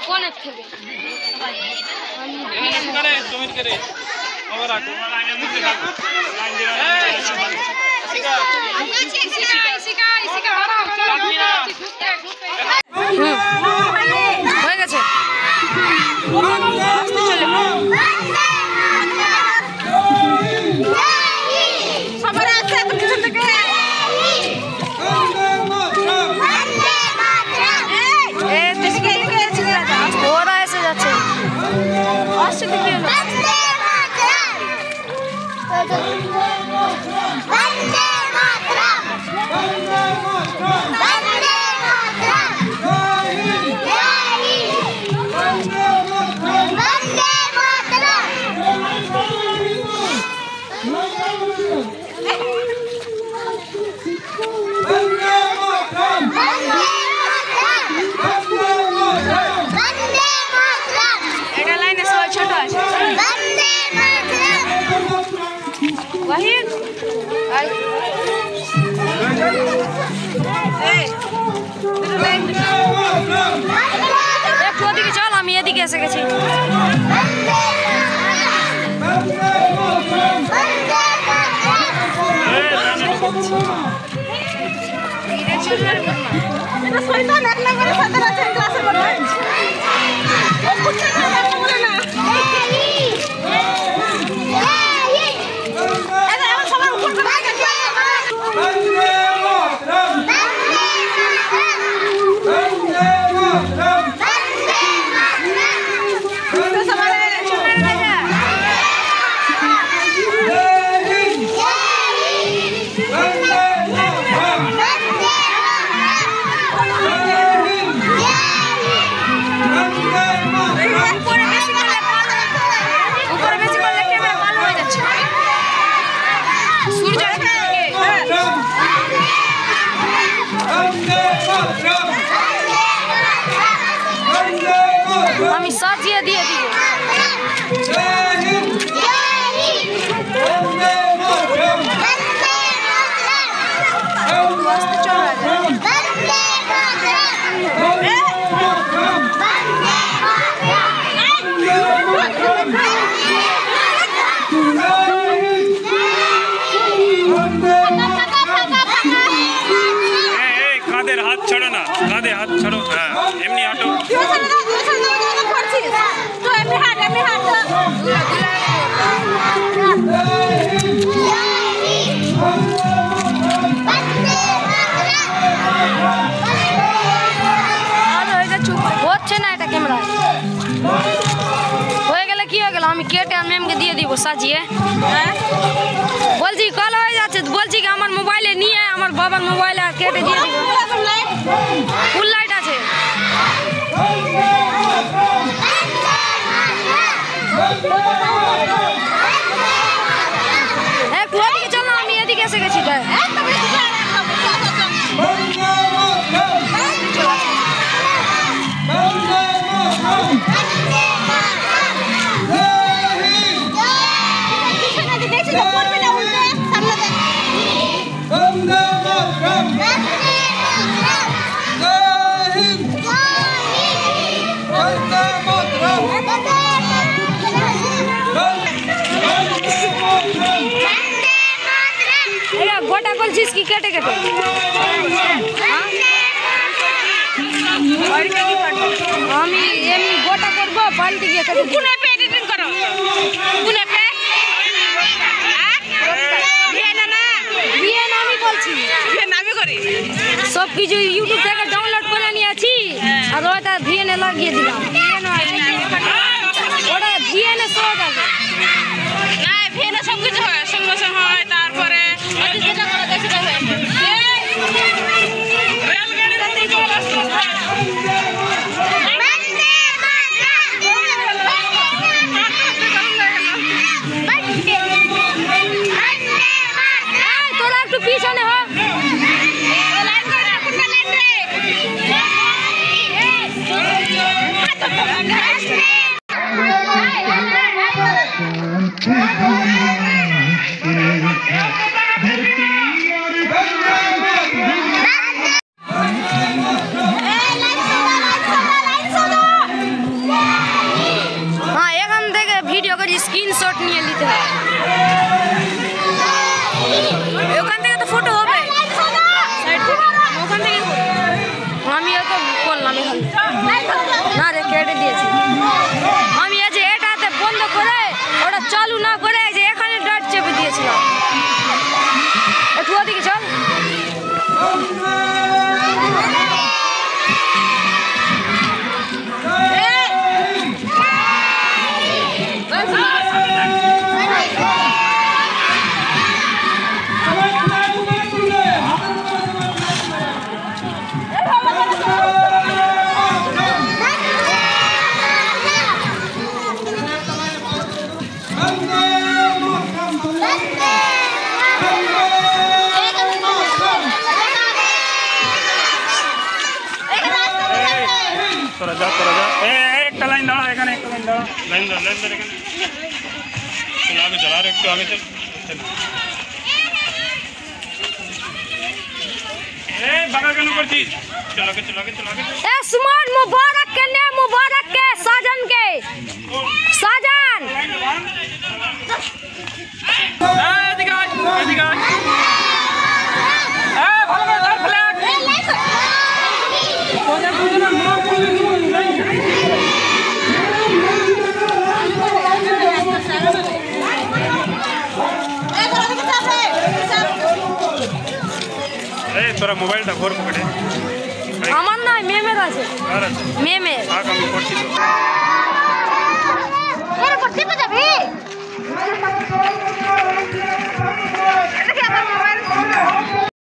कौन है फिर करे तुम करे और आगे लाइन दे रहा है इसी का হয়ে গেছে সবার আছে তো কিছু থেকে ওরা এসে যাচ্ছে আসছে কি হলো Wahid, ay. Hey, একটু ওদিকে চল আমি এদিকে এসে গেছি আমি সাজিয়ে দিয়ে দিব कांधे हाथ छोड़ो ना कांधे हाथ छोड़ो हाँ एमनी हटो হচ্ছে না এটা ক্যামেরা হয়ে গেলে কি হয়ে গেল আমি কেটে ম্যামকে দিয়ে দিব সাজিয়ে বলছি কল হয়ে যাচ্ছে বলছি কি আমার মোবাইলে নিয়ে আমার বাবার মোবাইলে কেটে দিয়ে দিব ফুল লাইট আছে একটু ওদিকে চল না আমি এদিকে এসে গেছি গোটা বলছিস কি কেটে কেটে আমি এমনি গোটা করবো পাল্টি গিয়ে কেটে কোনে পে এডিটিং করো কোনে পে ভিএন আমি বলছি ভিএন আমি করি সব কিছু ইউটিউব থেকে ডাউনলোড করে নিয়েছি আর ওটা ভিএন এ লাগিয়ে দিলাম ওটা ভিএন এ সহজ আছে না ভিএন এ সব কিছু হয় সঙ্গে সঙ্গে হয় তারপরে যেটা করা যায় সেটা হয় রেলগাড়িতে চলে আসছে তোরা একটু পিছনে হ বললাম এখানে না রে কেটে দিয়েছি আমি এই যে এটাতে বন্ধ করে ওটা চালু না করে এই যে এখানে ডট চেপে দিয়েছিলাম একটু ওদিকে চল তোরা যা একটা লাইন দাঁড়া এখানে একটা লাইন দাঁড়া লাইন ধর এখানে চল আগে চল আর একটু আগে চল বাঁকা কেন করছিস চল আগে स्मार्ट मुबारक के साजन के साजन তোরা মোবাইলটা ঘর পকেটে আমার না মেমের আছে মেমে আমি করছি তো এর করতে যাবি